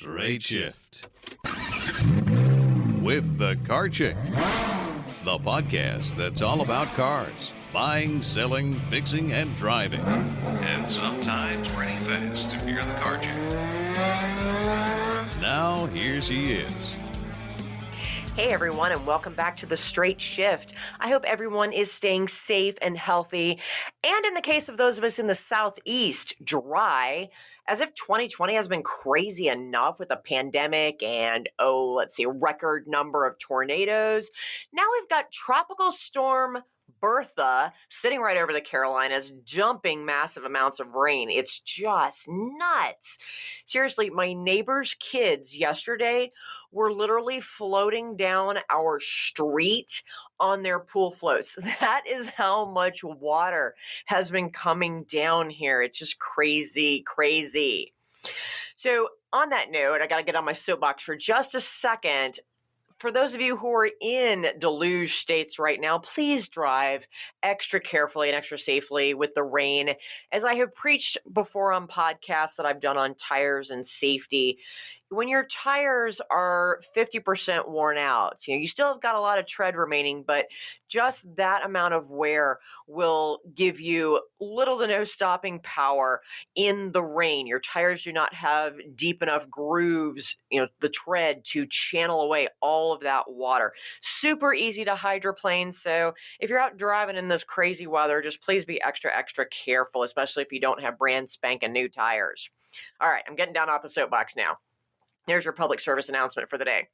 Straight Shift with the Car Chick, the podcast that's all about cars, buying, selling, fixing, and driving, and sometimes running fast if you're the car chick. Now, here she is. Hey everyone, and welcome back to the Straight Shift. I hope everyone is staying safe and healthy, and in the case of those of us in the Southeast, dry, as if 2020 has been crazy enough with a pandemic and, a record number of tornadoes. Now we've got Tropical Storm Bertha sitting right over the Carolinas, dumping massive amounts of rain. It's just nuts. Seriously, my neighbor's kids yesterday were literally floating down our street on their pool floats. That is how much water has been coming down here. It's just crazy, crazy. So on that note, I got to get on my soapbox for just a second. For those of you who are in deluge states right now, please drive extra carefully and extra safely with the rain. As I have preached before on podcasts that I've done on tires and safety, when your tires are 50% worn out, you still have got a lot of tread remaining, but just that amount of wear will give you little to no stopping power in the rain. Your tires do not have deep enough grooves, the tread to channel away all of that water. Super easy to hydroplane. So if you're out driving in this crazy weather, just please be extra, extra careful, especially if you don't have brand spanking new tires. All right, I'm getting down off the soapbox now. There's your public service announcement for the day.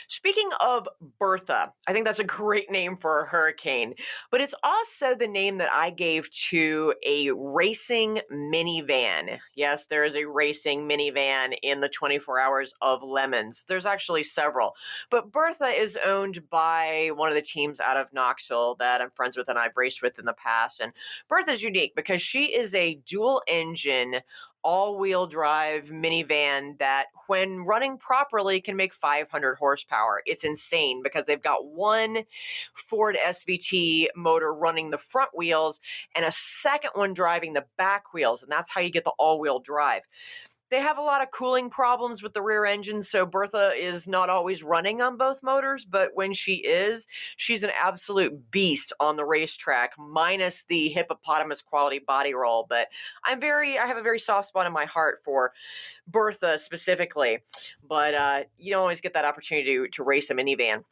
Speaking of Bertha, I think that's a great name for a hurricane, but it's also the name that I gave to a racing minivan. Yes, there is a racing minivan in the 24 Hours of Lemons. There's actually several, but Bertha is owned by one of the teams out of Knoxville that I'm friends with and I've raced with in the past. And Bertha's unique because she is a dual engine, all-wheel drive minivan that, when running properly, can make 500 horsepower. It's insane because they've got one Ford SVT motor running the front wheels and a second one driving the back wheels, and that's how you get the all-wheel drive. They have a lot of cooling problems with the rear engine, so Bertha is not always running on both motors, but when she is, she's an absolute beast on the racetrack, minus the hippopotamus quality body roll. But I have a very soft spot in my heart for Bertha specifically, but you don't always get that opportunity to race a minivan.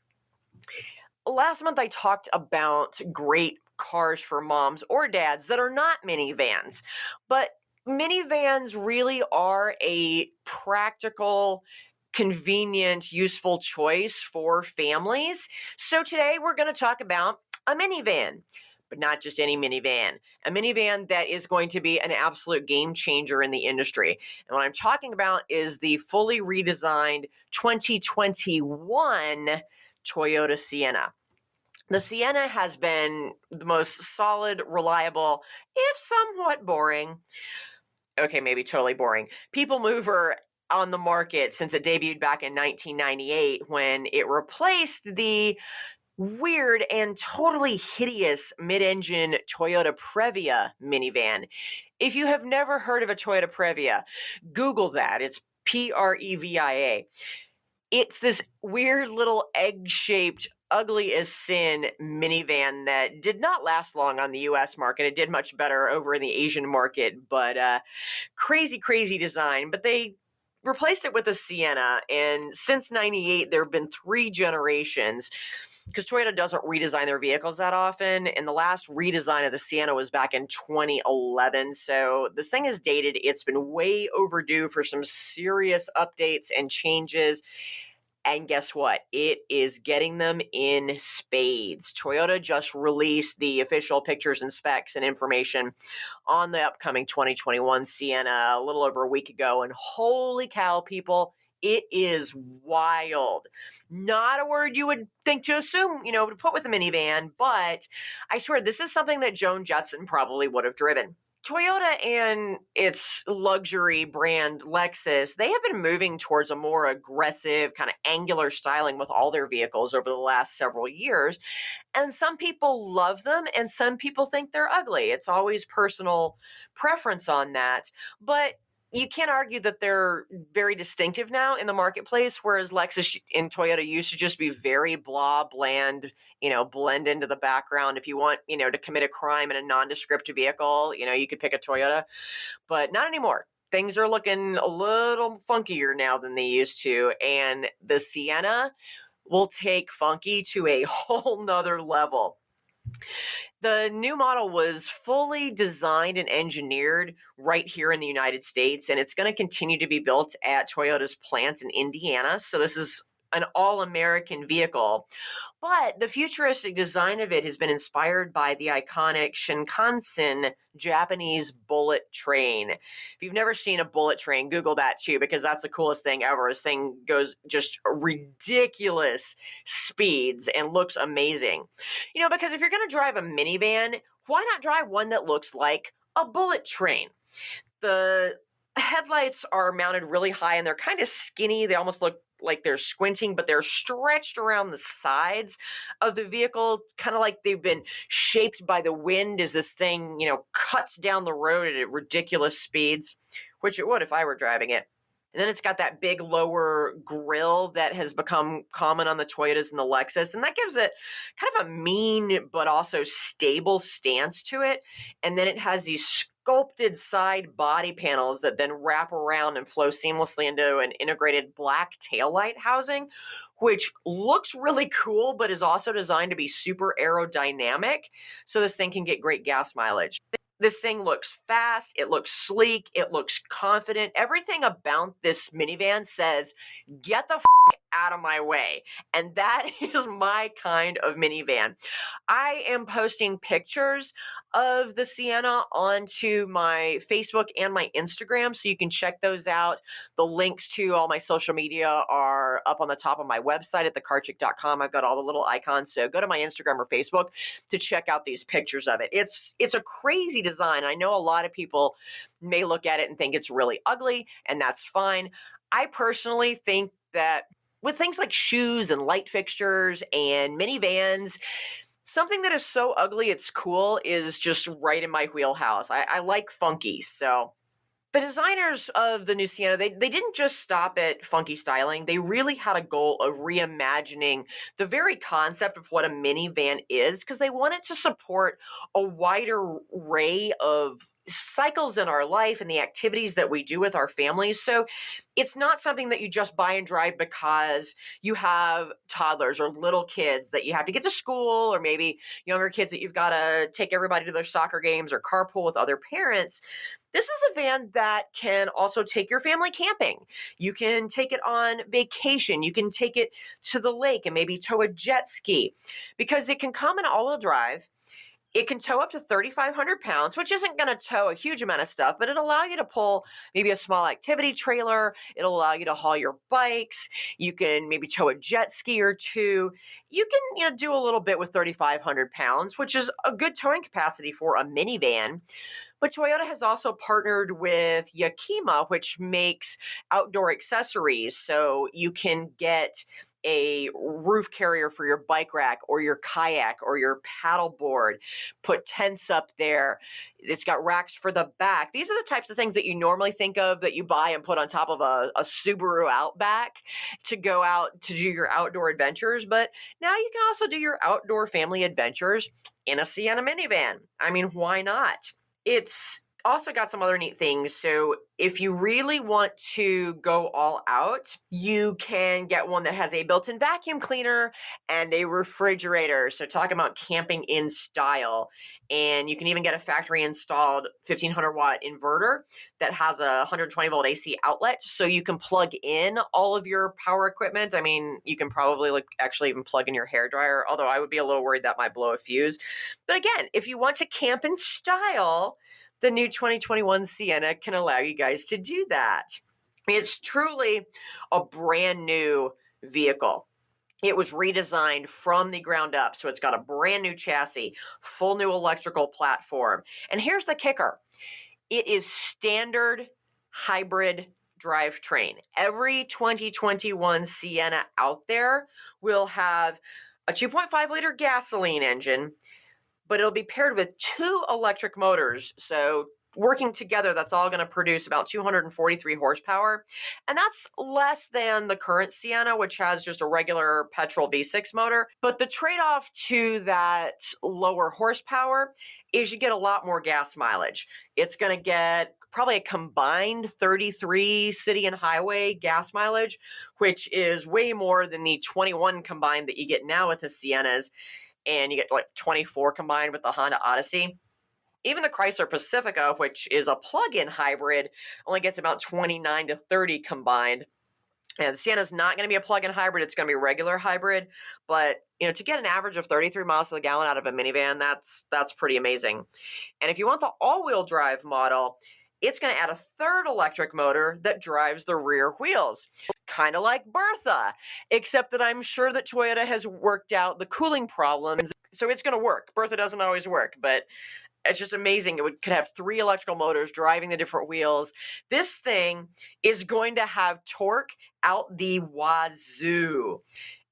Last month, I talked about great cars for moms or dads that are not minivans, but minivans really are a practical, convenient, useful choice for families. So today we're going to talk about a minivan, but not just any minivan, a minivan that is going to be an absolute game changer in the industry. And what I'm talking about is the fully redesigned 2021 Toyota Sienna. The Sienna has been the most solid, reliable, if somewhat boring, maybe totally boring, people mover on the market since it debuted back in 1998 when it replaced the weird and totally hideous mid-engine Toyota Previa minivan. If you have never heard of a Toyota Previa, Google that. It's Previa. It's this weird little egg-shaped, ugly as sin minivan that did not last long on the U.S. market. It did much better over in the Asian market, but crazy, crazy design. But they replaced it with a Sienna, and since 98, there have been 3 generations, because Toyota doesn't redesign their vehicles that often, and the last redesign of the Sienna was back in 2011, so this thing is dated. It's been way overdue for some serious updates and changes. And guess what? It is getting them in spades. Toyota just released the official pictures and specs and information on the upcoming 2021 Sienna a little over a week ago. And holy cow, people, it is wild. Not a word you would think to assume, to put with a minivan, but I swear this is something that Joan Jetson probably would have driven. Toyota and its luxury brand Lexus, they have been moving towards a more aggressive, kind of angular styling with all their vehicles over the last several years. And some people love them and some people think they're ugly. It's always personal preference on that. But you can't argue that they're very distinctive now in the marketplace, whereas Lexus and Toyota used to just be very blah, bland, blend into the background. If you want, to commit a crime in a nondescript vehicle, you could pick a Toyota, but not anymore. Things are looking a little funkier now than they used to, and the Sienna will take funky to a whole nother level. The new model was fully designed and engineered right here in the United States, and it's going to continue to be built at Toyota's plants in Indiana. So this is an all-American vehicle. But the futuristic design of it has been inspired by the iconic Shinkansen Japanese bullet train. If you've never seen a bullet train, Google that too, because that's the coolest thing ever. This thing goes just ridiculous speeds and looks amazing. Because if you're going to drive a minivan, why not drive one that looks like a bullet train? The headlights are mounted really high and they're kind of skinny. They almost look like they're squinting, but they're stretched around the sides of the vehicle, kind of like they've been shaped by the wind as this thing, cuts down the road at ridiculous speeds, which it would if I were driving it. And then it's got that big lower grille that has become common on the Toyotas and the Lexus. And that gives it kind of a mean but also stable stance to it. And then it has these sculpted side body panels that then wrap around and flow seamlessly into an integrated black taillight housing, which looks really cool, but is also designed to be super aerodynamic. So this thing can get great gas mileage. This thing looks fast, it looks sleek, it looks confident. Everything about this minivan says, get the out of my way. And that is my kind of minivan. I am posting pictures of the Sienna onto my Facebook and my Instagram, so you can check those out. The links to all my social media are up on the top of my website at thecarchick.com. I've got all the little icons, so go to my Instagram or Facebook to check out these pictures of it. It's a crazy design. I know a lot of people may look at it and think it's really ugly, and that's fine. I personally think that with things like shoes and light fixtures and minivans, something that is so ugly it's cool is just right in my wheelhouse. I like funky. So the designers of the new Sienna, they didn't just stop at funky styling. They really had a goal of reimagining the very concept of what a minivan is, because they wanted to support a wider array of cycles in our life and the activities that we do with our families. So it's not something that you just buy and drive because you have toddlers or little kids that you have to get to school, or maybe younger kids that you've got to take everybody to their soccer games or carpool with other parents. This is a van that can also take your family camping. You can take it on vacation. You can take it to the lake and maybe tow a jet ski, because it can come in all-wheel drive. It can tow up to 3,500 pounds, which isn't going to tow a huge amount of stuff, but it'll allow you to pull maybe a small activity trailer. It'll allow you to haul your bikes. You can maybe tow a jet ski or two. You can, do a little bit with 3,500 pounds, which is a good towing capacity for a minivan. But Toyota has also partnered with Yakima, which makes outdoor accessories. So you can get a roof carrier for your bike rack or your kayak or your paddleboard, put tents up there. It's got racks for the back. These are the types of things that you normally think of that you buy and put on top of a Subaru Outback to go out to do your outdoor adventures. But now you can also do your outdoor family adventures in a Sienna minivan. I mean, why not? It's also got some other neat things. So if you really want to go all out, you can get one that has a built-in vacuum cleaner and a refrigerator. So talking about camping in style. And you can even get a factory installed 1,500 watt inverter that has a 120 volt AC outlet. So you can plug in all of your power equipment. I mean, you can probably actually even plug in your hairdryer, although I would be a little worried that might blow a fuse. But again, if you want to camp in style, the new 2021 Sienna can allow you guys to do that. It's truly a brand new vehicle. It was redesigned from the ground up. So it's got a brand new chassis, full new electrical platform. And here's the kicker. It is standard hybrid drivetrain. Every 2021 Sienna out there will have a 2.5 liter gasoline engine, but it'll be paired with 2 electric motors. So working together, that's all going to produce about 243 horsepower. And that's less than the current Sienna, which has just a regular petrol V6 motor. But the trade-off to that lower horsepower is you get a lot more gas mileage. It's going to get probably a combined 33 city and highway gas mileage, which is way more than the 21 combined that you get now with the Siennas. And you get like 24 combined with the Honda Odyssey. Even the Chrysler Pacifica, which is a plug-in hybrid, only gets about 29 to 30 combined. And the Sienna's not going to be a plug-in hybrid. It's going to be a regular hybrid. But, to get an average of 33 miles to the gallon out of a minivan, that's pretty amazing. And if you want the all-wheel drive model, it's going to add a third electric motor that drives the rear wheels. Kind of like Bertha, except that I'm sure that Toyota has worked out the cooling problems. So it's going to work. Bertha doesn't always work, but it's just amazing. It could have 3 electrical motors driving the different wheels. This thing is going to have torque out the wazoo.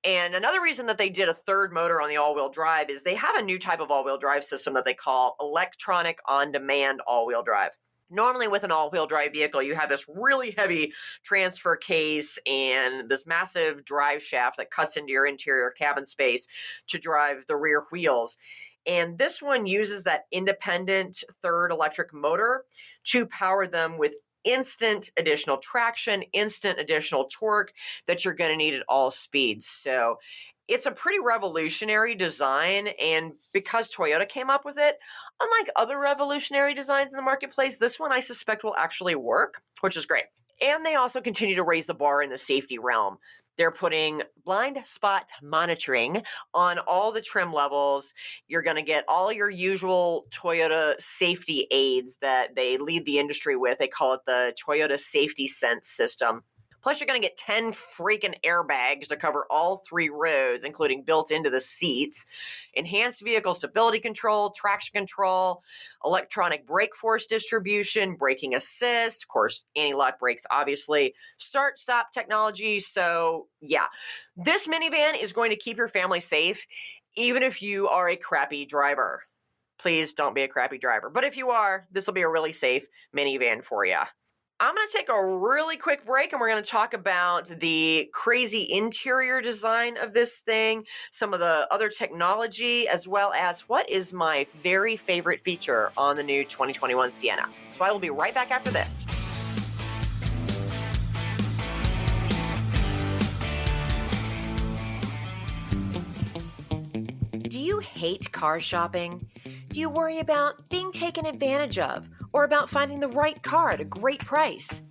And another reason that they did a third motor on the all-wheel drive is they have a new type of all-wheel drive system that they call electronic on-demand all-wheel drive. Normally with an all-wheel drive vehicle, you have this really heavy transfer case and this massive drive shaft that cuts into your interior cabin space to drive the rear wheels. And this one uses that independent third electric motor to power them with instant additional traction, instant additional torque that you're going to need at all speeds. So it's a pretty revolutionary design, and because Toyota came up with it, unlike other revolutionary designs in the marketplace, this one I suspect will actually work, which is great. And they also continue to raise the bar in the safety realm. They're putting blind spot monitoring on all the trim levels. You're going to get all your usual Toyota safety aids that they lead the industry with. They call it the Toyota Safety Sense system. Plus, you're going to get 10 freaking airbags to cover all 3 rows, including built into the seats, enhanced vehicle stability control, traction control, electronic brake force distribution, braking assist, of course, anti-lock brakes, obviously, start-stop technology. So, yeah, this minivan is going to keep your family safe, even if you are a crappy driver. Please don't be a crappy driver. But if you are, this will be a really safe minivan for you. I'm going to take a really quick break, and we're going to talk about the crazy interior design of this thing, some of the other technology, as well as what is my very favorite feature on the new 2021 Sienna. So I will be right back after this. Do you hate car shopping? Do you worry about being taken advantage of or about finding the right car at a great price?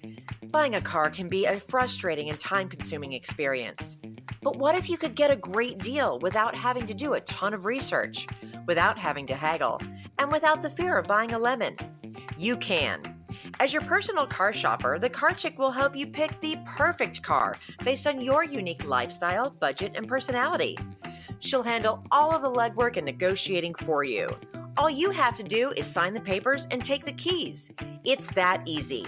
Buying a car can be a frustrating and time-consuming experience. But what if you could get a great deal without having to do a ton of research, without having to haggle, and without the fear of buying a lemon? You can. As your personal car shopper, the Car Chick will help you pick the perfect car based on your unique lifestyle, budget, and personality. She'll handle all of the legwork and negotiating for you. All you have to do is sign the papers and take the keys. It's that easy.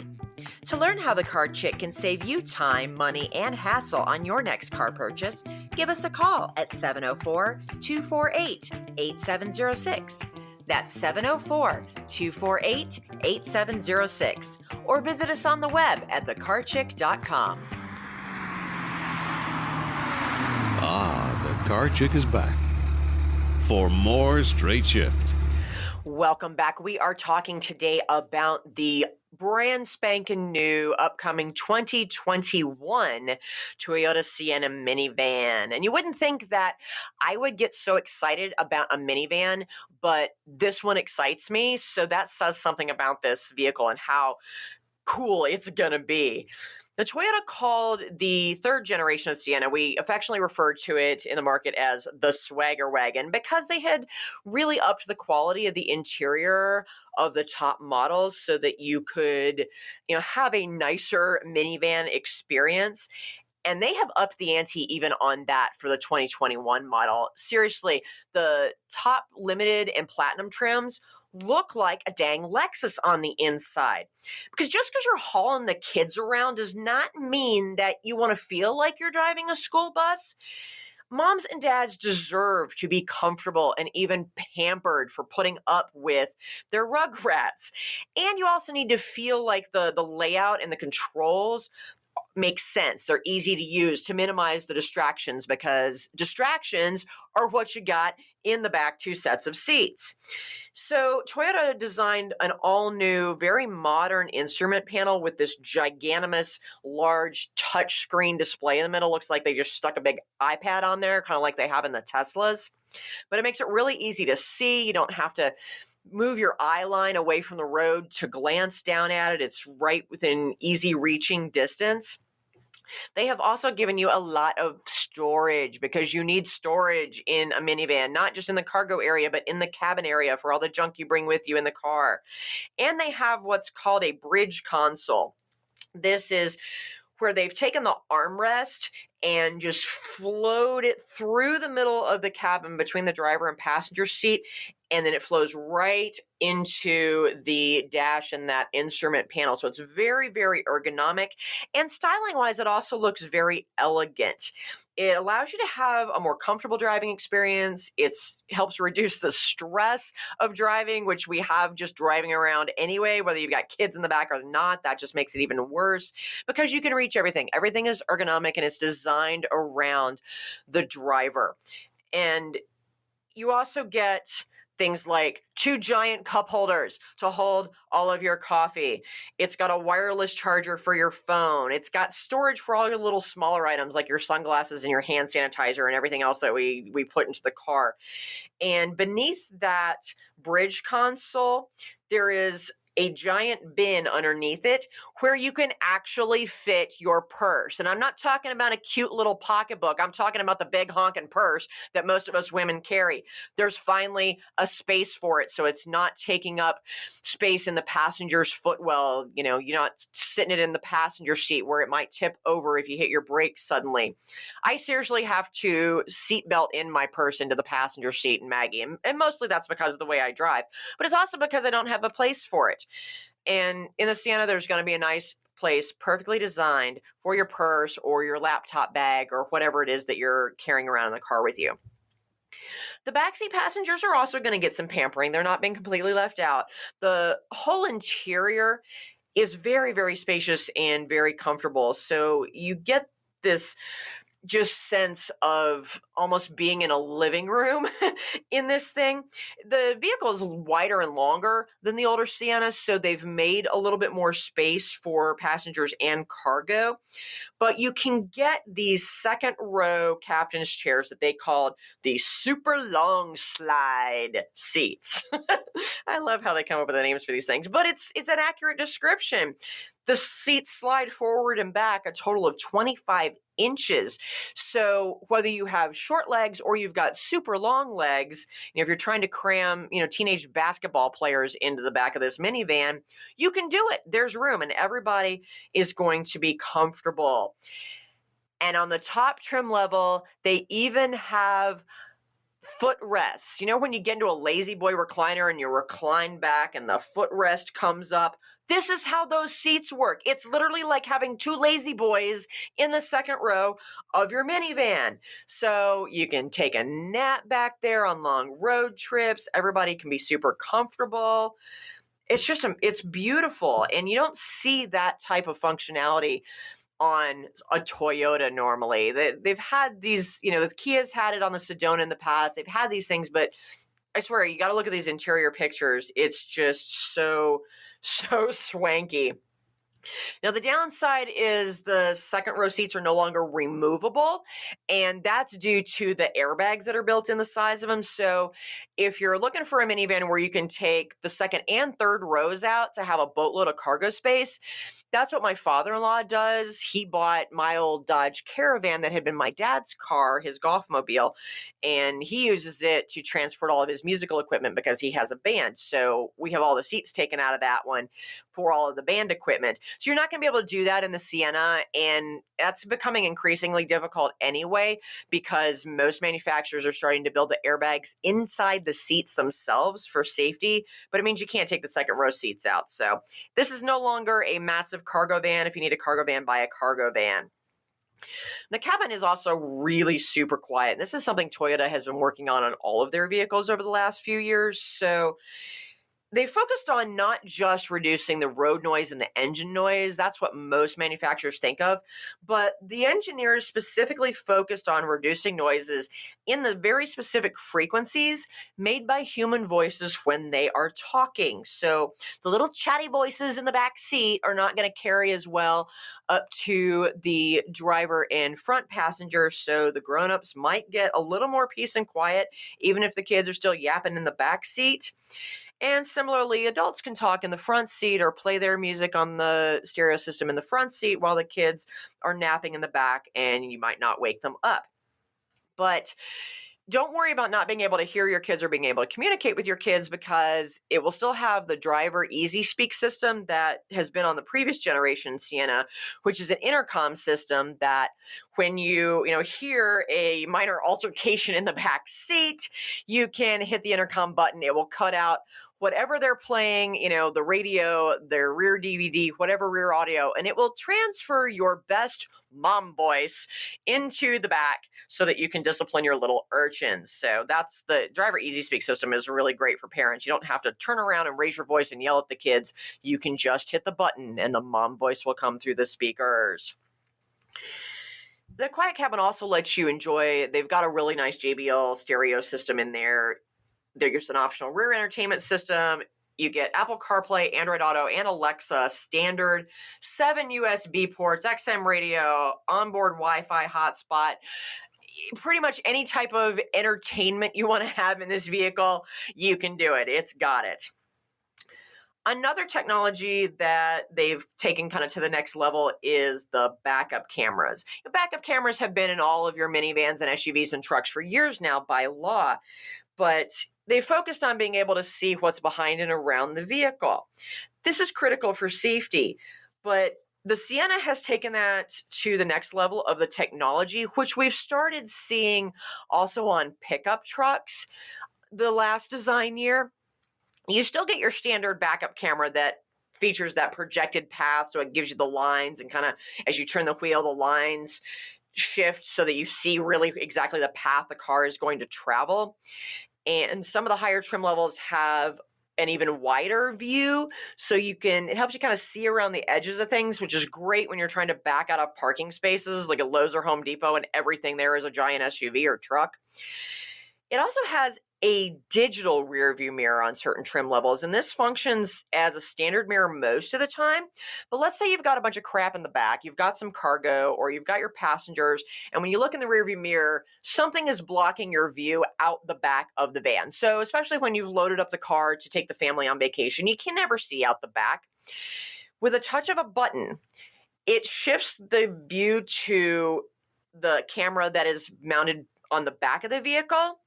To learn how the Car Chick can save you time, money, and hassle on your next car purchase, give us a call at 704-248-8706. That's 704-248-8706. Or visit us on the web at thecarchick.com. Ah, the Car Chick is back for more Straight Shift. Welcome back. We are talking today about the brand spanking new upcoming 2021 Toyota Sienna minivan. And you wouldn't think that I would get so excited about a minivan, but this one excites me. So that says something about this vehicle and how cool it's going to be. The Toyota called the third generation of Sienna, we affectionately referred to it in the market as the Swagger Wagon, because they had really upped the quality of the interior of the top models so that you could, have a nicer minivan experience. And they have upped the ante even on that for the 2021 model. Seriously, the top limited and platinum trims look like a dang Lexus on the inside. Because just because you're hauling the kids around does not mean that you want to feel like you're driving a school bus. moms and dads deserve to be comfortable and even pampered for putting up with their rugrats. And you also need to feel like the layout and the controls make sense. They're easy to use to minimize the distractions, because distractions are what you got in the back two sets of seats. So Toyota designed an all-new, very modern instrument panel with this giganimous, large touchscreen display in the middle. Looks like they just stuck a big iPad on there, kind of like they have in the Teslas. But it makes it really easy to see. You don't have to move your eye line away from the road to glance down at it. It's right within easy reaching distance. They have also given you a lot of storage, because you need storage in a minivan, not just in the cargo area, but in the cabin area for all the junk you bring with you in the car. And they have what's called a bridge console. This is where they've taken the armrest and just flowed it through the middle of the cabin between the driver and passenger seat, and then it flows right into the dash and that instrument panel. So it's very, very ergonomic, and styling-wise, it also looks very elegant. It allows you to have a more comfortable driving experience. It helps reduce the stress of driving, which we have just driving around anyway, whether you've got kids in the back or not. That just makes it even worse, because you can reach everything. Everything is ergonomic, and it's designed around the driver. And you also get things like 2 giant cup holders to hold all of your coffee. It's got a wireless charger for your phone. It's got storage for all your little smaller items like your sunglasses and your hand sanitizer and everything else that we put into the car. And beneath that bridge console, there is a giant bin underneath it where you can actually fit your purse. And I'm not talking about a cute little pocketbook. I'm talking about the big honking purse that most of us women carry. There's finally a space for it, so it's not taking up space in the passenger's footwell. You know, you're not sitting it in the passenger seat where it might tip over if you hit your brakes suddenly. I seriously have to seatbelt in my purse into the passenger seat, and Maggie, and mostly that's because of the way I drive, but it's also because I don't have a place for it. And in the Sienna, there's going to be a nice place perfectly designed for your purse or your laptop bag or whatever it is that you're carrying around in the car with you. The backseat passengers are also going to get some pampering. They're not being completely left out. The whole interior is very, very spacious and very comfortable. So you get this just sense of almost being in a living room in this thing. The vehicle is wider and longer than the older Sienna, so they've made a little bit more space for passengers and cargo. But you can get these second row captain's chairs that they called the super long slide seats. I love how they come up with the names for these things, but it's an accurate description. The seats slide forward and back a total of 25 inches. So whether you have short legs or you've got super long legs, if you're trying to cram, teenage basketball players into the back of this minivan, you can do it. There's room, and everybody is going to be comfortable. And on the top trim level, they even have footrests. When you get into a lazy boy recliner and you recline back and the footrest comes up, this is how those seats work. It's literally like having 2 lazy boys in the second row of your minivan. So you can take a nap back there on long road trips. Everybody can be super comfortable. It's beautiful. And you don't see that type of functionality on a Toyota normally. They've had these, the Kia's had it on the Sedona in the past. They've had these things, but I swear, you got to look at these interior pictures. It's just so swanky. Now, the downside is the second row seats are no longer removable, and that's due to the airbags that are built in the size of them. So if you're looking for a minivan where you can take the second and third rows out to have a boatload of cargo space, that's what my father-in-law does. He bought my old Dodge Caravan that had been my dad's car, his golf mobile, and he uses it to transport all of his musical equipment because he has a band. So we have all the seats taken out of that one for all of the band equipment. So you're not going to be able to do that in the Sienna, and that's becoming increasingly difficult anyway because most manufacturers are starting to build the airbags inside the seats themselves for safety, but it means you can't take the second row seats out. So this is no longer a massive cargo van. If you need a cargo van, buy a cargo van. The cabin is also really super quiet. This is something Toyota has been working on all of their vehicles over the last few years. So they focused on not just reducing the road noise and the engine noise. That's what most manufacturers think of. But the engineers specifically focused on reducing noises in the very specific frequencies made by human voices when they are talking. So the little chatty voices in the back seat are not going to carry as well up to the driver and front passengers. So the grown-ups might get a little more peace and quiet, even if the kids are still yapping in the back seat. And similarly, adults can talk in the front seat or play their music on the stereo system in the front seat while the kids are napping in the back, and you might not wake them up. But don't worry about not being able to hear your kids or being able to communicate with your kids, because it will still have the driver easy speak system that has been on the previous generation Sienna, which is an intercom system that when you hear a minor altercation in the back seat, you can hit the intercom button. It will cut out whatever they're playing, the radio, their rear DVD, whatever rear audio, and it will transfer your best mom voice into the back so that you can discipline your little urchins. So that's the driver easy speak system is really great for parents. You don't have to turn around and raise your voice and yell at the kids. You can just hit the button and the mom voice will come through the speakers. The quiet cabin also lets you enjoy, they've got a really nice JBL stereo system in there. There's an optional rear entertainment system. You get Apple CarPlay, Android Auto, and Alexa standard, 7 USB ports, XM radio, onboard Wi-Fi hotspot. Pretty much any type of entertainment you want to have in this vehicle, you can do it. It's got it. Another technology that they've taken kind of to the next level is the backup cameras. Backup cameras have been in all of your minivans and SUVs and trucks for years now by law, but they focused on being able to see what's behind and around the vehicle. This is critical for safety, but the Sienna has taken that to the next level of the technology, which we've started seeing also on pickup trucks the last design year. You still get your standard backup camera that features that projected path, so it gives you the lines, and kind of as you turn the wheel, the lines shift so that you see really exactly the path the car is going to travel. And some of the higher trim levels have an even wider view, so it helps you kind of see around the edges of things, which is great when you're trying to back out of parking spaces like a Lowe's or Home Depot and everything there is a giant SUV or truck. It also has a digital rear view mirror on certain trim levels, and this functions as a standard mirror most of the time. But let's say you've got a bunch of crap in the back, you've got some cargo, or you've got your passengers, and when you look in the rear view mirror, something is blocking your view out the back of the van. So especially when you've loaded up the car to take the family on vacation, you can never see out the back. With a touch of a button, it shifts the view to the camera that is mounted on the back of the vehicle.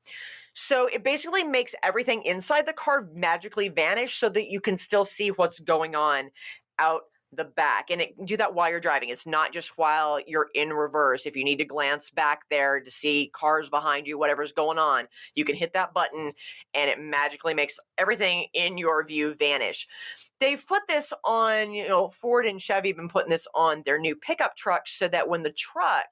So it basically makes everything inside the car magically vanish so that you can still see what's going on out the back. And it can do that while you're driving. It's not just while you're in reverse. If you need to glance back there to see cars behind you, whatever's going on, you can hit that button and it magically makes everything in your view vanish. They've put this on, Ford and Chevy have been putting this on their new pickup trucks so that when the truck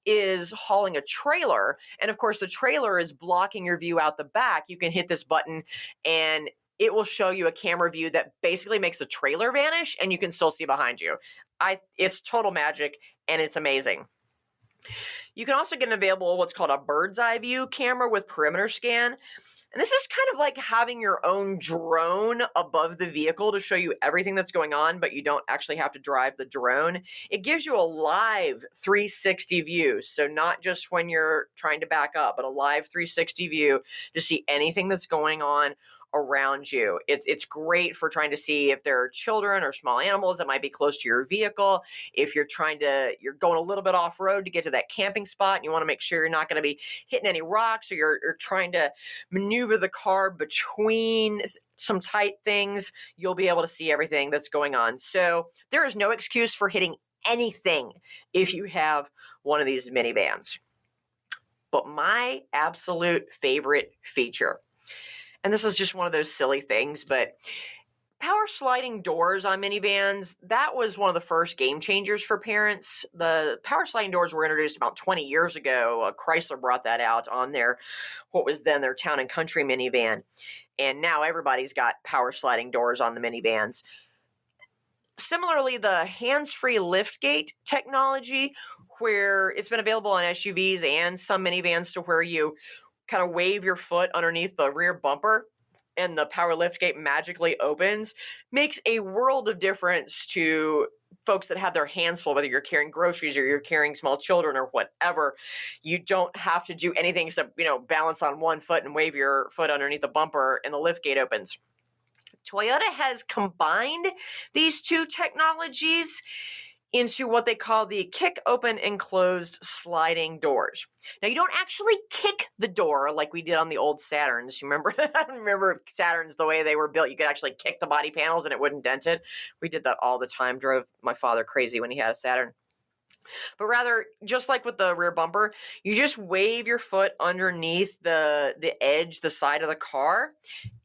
is hauling a trailer, and of course the trailer is blocking your view out the back, you can hit this button and it will show you a camera view that basically makes the trailer vanish and you can still see behind you. It's total magic and it's amazing. You can also get an available what's called a bird's eye view camera with perimeter scan. And this is kind of like having your own drone above the vehicle to show you everything that's going on, but you don't actually have to drive the drone. It gives you a live 360 view. So not just when you're trying to back up, but a live 360 view to see anything that's going on around you. It's great for trying to see if there are children or small animals that might be close to your vehicle. If you're going a little bit off road to get to that camping spot and you want to make sure you're not going to be hitting any rocks, or you're trying to maneuver the car between some tight things, you'll be able to see everything that's going on. So there is no excuse for hitting anything if you have one of these minivans. But my absolute favorite feature, and this is just one of those silly things, but Power sliding doors on minivans, that was one of the first game changers for parents. The power sliding doors were introduced about 20 years ago. Chrysler brought that out on what was then their Town and Country minivan. And now everybody's got power sliding doors on the minivans. Similarly, the hands-free liftgate technology, where it's been available on SUVs and some minivans to where you kind of wave your foot underneath the rear bumper and the power liftgate magically opens, makes a world of difference to folks that have their hands full, whether you're carrying groceries or you're carrying small children or whatever. You don't have to do anything except, balance on one foot and wave your foot underneath the bumper and the liftgate opens. Toyota has combined these two technologies into what they call the kick, open, and closed sliding doors. Now, you don't actually kick the door like we did on the old Saturns. You remember? I remember Saturns, the way they were built. You could actually kick the body panels and it wouldn't dent it. We did that all the time. Drove my father crazy when he had a Saturn. But rather, just like with the rear bumper, you just wave your foot underneath the edge, the side of the car,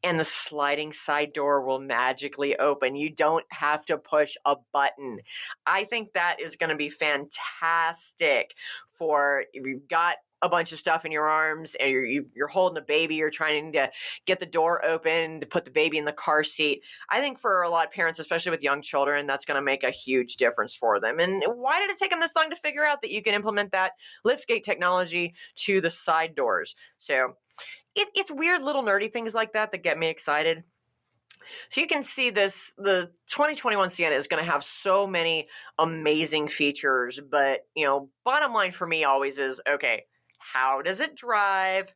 and the sliding side door will magically open. You don't have to push a button. I think that is going to be fantastic for if you've got a bunch of stuff in your arms and you're holding a baby, you're trying to get the door open to put the baby in the car seat. I think for a lot of parents, especially with young children, that's going to make a huge difference for them. And why did it take them this long to figure out that you can implement that liftgate technology to the side doors? So it's weird little nerdy things like that get me excited. So you can see the 2021 Sienna is going to have so many amazing features, but, bottom line for me always is, okay, how does it drive?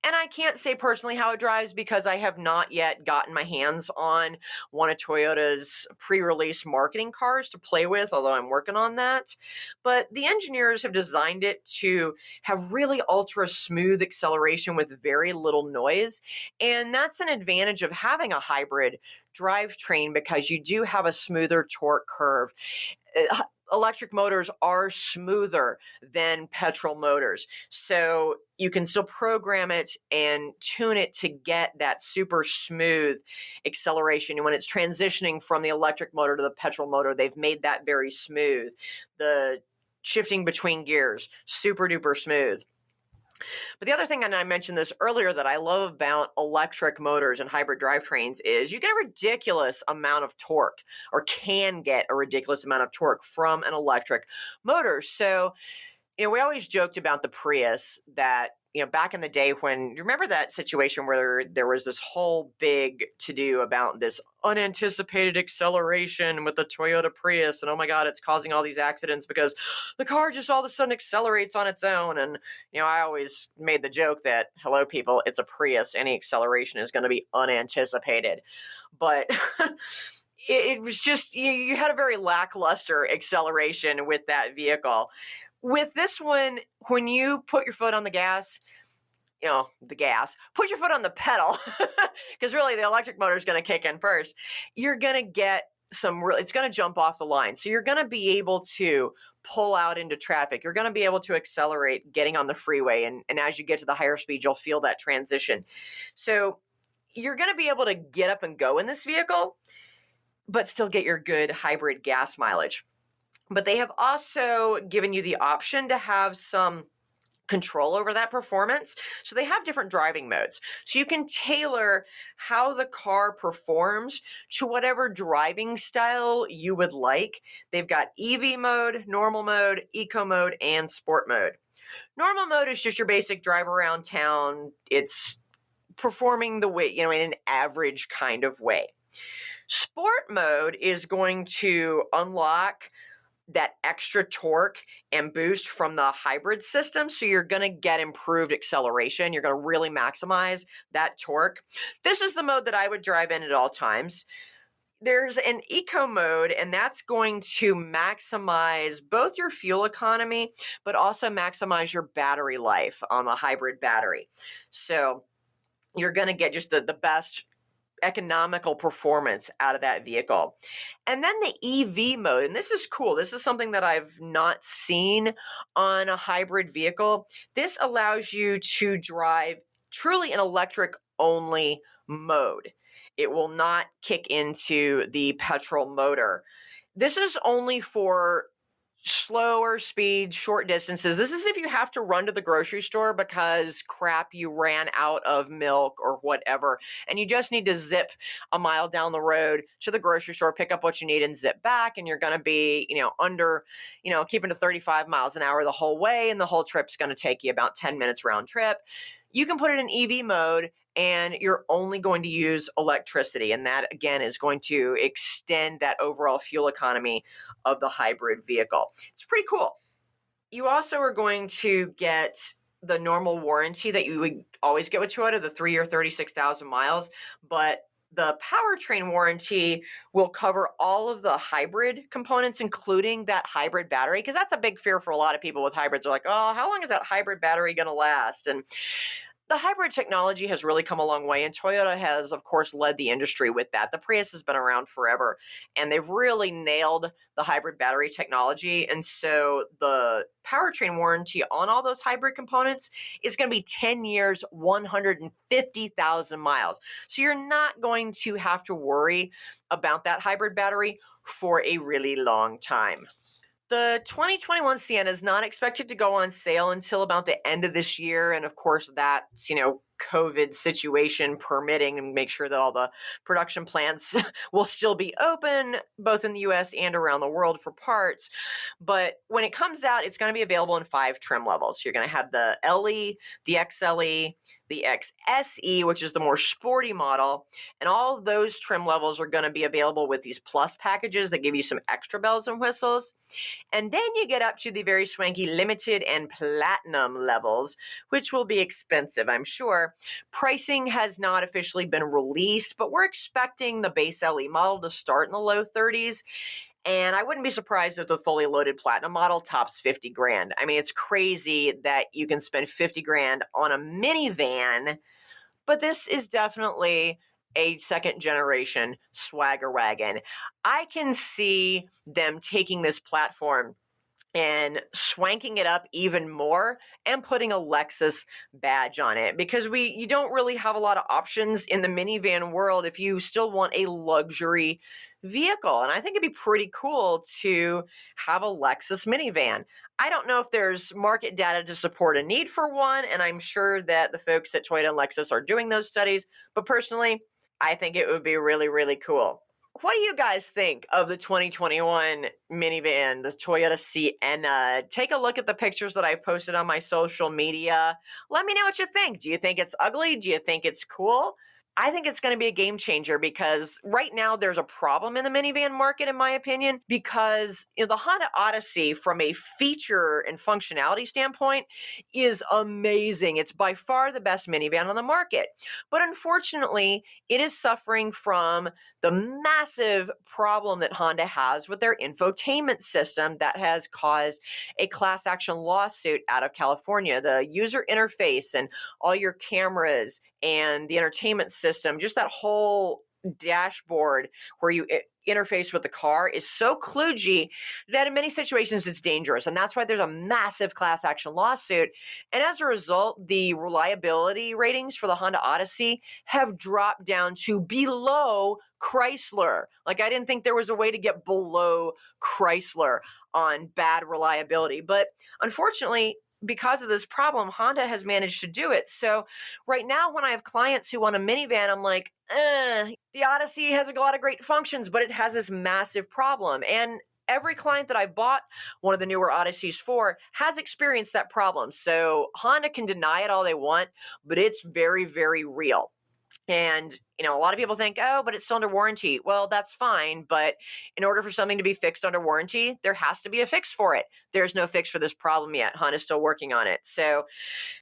And I can't say personally how it drives because I have not yet gotten my hands on one of Toyota's pre-release marketing cars to play with, although I'm working on that. But the engineers have designed it to have really ultra smooth acceleration with very little noise. And that's an advantage of having a hybrid drivetrain because you do have a smoother torque curve. Electric motors are smoother than petrol motors. So you can still program it and tune it to get that super smooth acceleration. And when it's transitioning from the electric motor to the petrol motor, they've made that very smooth. The shifting between gears, super duper smooth. But the other thing, and I mentioned this earlier, that I love about electric motors and hybrid drivetrains is you get a ridiculous amount of torque, or can get a ridiculous amount of torque from an electric motor. So, we always joked about the Prius that, back in the day when, you remember that situation where there was this whole big to-do about this unanticipated acceleration with the Toyota Prius, and oh my God, it's causing all these accidents because the car just all of a sudden accelerates on its own. And, I always made the joke that, hello people, it's a Prius. Any acceleration is going to be unanticipated. But it was just, you had a very lackluster acceleration with that vehicle. With this one, when you put your foot on the gas, put your foot on the pedal, because really the electric motor is going to kick in first. You're going to get it's going to jump off the line. So you're going to be able to pull out into traffic. You're going to be able to accelerate getting on the freeway. And as you get to the higher speed, you'll feel that transition. So you're going to be able to get up and go in this vehicle, but still get your good hybrid gas mileage. But they have also given you the option to have some control over that performance. So they have different driving modes. So you can tailor how the car performs to whatever driving style you would like. They've got EV mode, normal mode, eco mode, and sport mode. Normal mode is just your basic drive around town. It's performing the way, in an average kind of way. Sport mode is going to unlock that extra torque and boost from the hybrid system. So you're going to get improved acceleration. You're going to really maximize that torque. This is the mode that I would drive in at all times. There's an eco mode, and that's going to maximize both your fuel economy, but also maximize your battery life on the hybrid battery. So you're going to get just the best economical performance out of that vehicle. And then the EV mode, and this is cool. This is something that I've not seen on a hybrid vehicle. This allows you to drive truly an electric only mode. It will not kick into the petrol motor. This is only for slower speed, short distances. This is if you have to run to the grocery store because crap, you ran out of milk or whatever, and you just need to zip a mile down the road to the grocery store, pick up what you need and zip back, and you're going to be, under, keeping to 35 miles an hour the whole way, and the whole trip's going to take you about 10 minutes round trip. You can put it in EV mode, and you're only going to use electricity. And that, again, is going to extend that overall fuel economy of the hybrid vehicle. It's pretty cool. You also are going to get the normal warranty that you would always get with Toyota, the 3-year, 36,000 miles. But the powertrain warranty will cover all of the hybrid components, including that hybrid battery, because that's a big fear for a lot of people with hybrids. They're like, oh, how long is that hybrid battery going to last? And the hybrid technology has really come a long way, and Toyota has, of course, led the industry with that. The Prius has been around forever, and they've really nailed the hybrid battery technology. And so the powertrain warranty on all those hybrid components is going to be 10 years, 150,000 miles. So you're not going to have to worry about that hybrid battery for a really long time. The 2021 Sienna is not expected to go on sale until about the end of this year. And of course, that's, COVID situation permitting, and make sure that all the production plants will still be open, both in the US and around the world for parts. But when it comes out, it's going to be available in 5 trim levels. You're going to have the LE, the XLE, the XSE, which is the more sporty model, and all of those trim levels are going to be available with these plus packages that give you some extra bells and whistles. And then you get up to the very swanky limited and platinum levels, which will be expensive, I'm sure. Pricing has not officially been released, but we're expecting the base LE model to start in the low 30s. And I wouldn't be surprised if the fully loaded platinum model tops 50 grand. I mean, it's crazy that you can spend 50 grand on a minivan, but this is definitely a second generation swagger wagon. I can see them taking this platform and swanking it up even more and putting a Lexus badge on it, because you don't really have a lot of options in the minivan world if you still want a luxury vehicle. And I think it'd be pretty cool to have a Lexus minivan. I don't know if there's market data to support a need for one, and I'm sure that the folks at Toyota and Lexus are doing those studies, but personally, I think it would be really, really cool. What do you guys think of the 2021 minivan, the Toyota Sienna? Take a look at the pictures that I've posted on my social media. Let me know what you think. Do you think it's ugly? Do you think it's cool? I think it's going to be a game changer, because right now there's a problem in the minivan market, in my opinion, because the Honda Odyssey, from a feature and functionality standpoint, is amazing. It's by far the best minivan on the market. But unfortunately, it is suffering from the massive problem that Honda has with their infotainment system that has caused a class action lawsuit out of California. The user interface and all your cameras and the entertainment system, just that whole dashboard where you interface with the car, is so kludgy that in many situations it's dangerous. And that's why there's a massive class action lawsuit. And as a result, the reliability ratings for the Honda Odyssey have dropped down to below Chrysler. Like, I didn't think there was a way to get below Chrysler on bad reliability. But unfortunately, because of this problem, Honda has managed to do it. So right now, when I have clients who want a minivan, I'm like, the Odyssey has a lot of great functions, but it has this massive problem. And every client that I bought one of the newer Odysseys for has experienced that problem. So Honda can deny it all they want, but it's very, very real. And, a lot of people think, oh, but it's still under warranty. Well, that's fine. But in order for something to be fixed under warranty, there has to be a fix for it. There's no fix for this problem yet. Honda's still working on it. So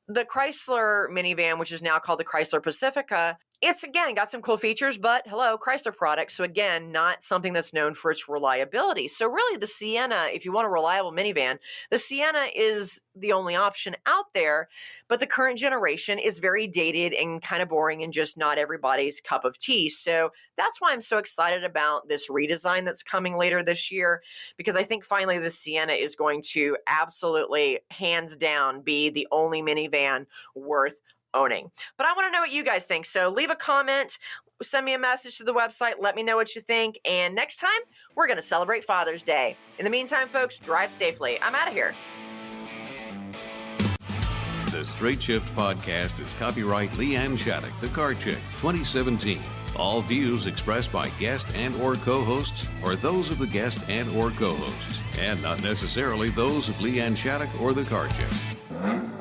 the Chrysler minivan, which is now called the Chrysler Pacifica, it's, again, got some cool features, but hello, Chrysler product. So again, not something that's known for its reliability. So really the Sienna, if you want a reliable minivan, the Sienna is the only option out there, but the current generation is very dated and kind of boring and just not everybody's cup of tea. So that's why I'm so excited about this redesign that's coming later this year, because I think finally the Sienna is going to absolutely, hands down, be the only minivan worth owning. But I want to know what you guys think. So leave a comment, send me a message to the website. Let me know what you think. And next time, we're going to celebrate Father's Day. In the meantime, folks, drive safely. I'm out of here. The Straight Shift podcast is copyright LeeAnn Shattuck, the Car Chick, 2017. All views expressed by guest and or co-hosts are those of the guest and or co-hosts, and not necessarily those of LeeAnn Shattuck or the Car Chick.